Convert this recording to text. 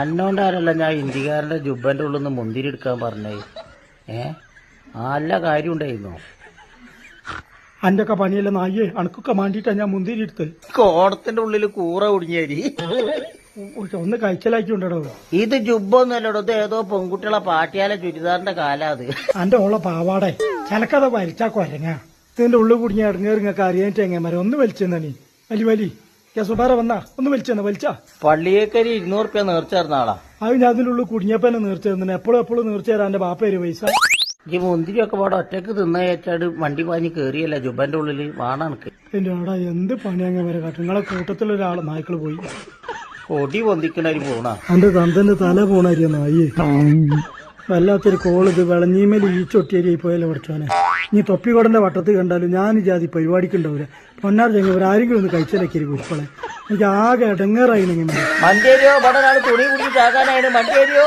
അന്നോണ്ടാരല്ല ഞാൻ ഇന്ത്യക്കാരന്റെ ജുബന്റെ ഉള്ളിൽ നിന്ന് മുന്തിരി എടുക്കാൻ പറഞ്ഞേ. നല്ല കാര്യം ഉണ്ടായിരുന്നോ? അന്റെ ഒക്കെ പണിയല്ല നായേ, അണക്കൊക്കെ മാണ്ടിട്ടാ ഞാൻ മുന്തിരി എടുത്ത്. കോടത്തിന്റെ ഉള്ളിൽ കൂറ കുടുങ്ങിയേരി ഒന്ന് കഴിച്ചലാക്കി ഉണ്ടോ? ഇത് ജുബൊന്നുമല്ലടോ, ഇത് ഏതോ പെൺകുട്ടികളെ പാട്ടിയാലെ ചുരിദാറിന്റെ കാലാ അത്. അന്റെ ഓളെ പാവാടെ ചിലക്കഥ വലിച്ചാ കൊരങ്ങ. ഇതിന്റെ ഉള്ളിൽ കുടുങ്ങിയ ഇറങ്ങേറിങ്ങൊക്കെ അറിയാൻ എങ്ങനെ ഒന്ന് വലിച്ചെന്നാ നീ വലി വലി സുബാറ വന്നാ ഒന്ന് വലിച്ചെന്നാ വലിച്ചാ. പള്ളിയേക്കരി 200 റുപ്യ നേർച്ചേർന്ന ആളാ. അത് ഞാൻ അതിന്റെ ഉള്ളിൽ കുടുങ്ങിയപ്പോ തന്നെ നേർച്ചേർന്നെ. എപ്പോഴും നേർച്ചേരാ എന്റെ ബാപ്പേര് പൈസ. ഈ മുന്തിരി ഒക്കെ പാടെ ഒറ്റക്ക് തിന്നയച്ചാട് വണ്ടി പാഞ്ഞ് കേറിയല്ല ജുബന്റെ ഉള്ളില് വാണക്ക്. എന്റെ ആടാ എന്ത് പണിയങ്ങ വരെ കാട്ടും. നിങ്ങളെ കൂട്ടത്തിലൊരാള് നായ്ക്കള് പോയി കൊടി പൊന്തിക്കണരി പോണ. എന്റെ തന്തന്റെ തല പോണരിയ നായേ. വല്ലാത്തൊരു കോള്. ഇത് വിളഞ്ഞീമേൽ ഈ ചൊട്ടിയരിയായി പോയാലോ പഠിച്ചോനെ. നീ തൊപ്പിക്കോടന്റെ വട്ടത്ത് കണ്ടാലും ഞാൻ ജാതി പരിപാടിക്കുണ്ടാവില്ല. പൊന്നാർ ചെങ്ങ ആരെങ്കിലും ഒന്ന് കഴിച്ചാലൊക്കെ കുറിപ്പളെ. എനിക്ക് ആകെ ഇടങ്ങേറായി. മഞ്ചേരിയോ പടനാട് തുണി കുടിച്ച് ചാകാനായിരുന്നു മഞ്ചേരിയോ.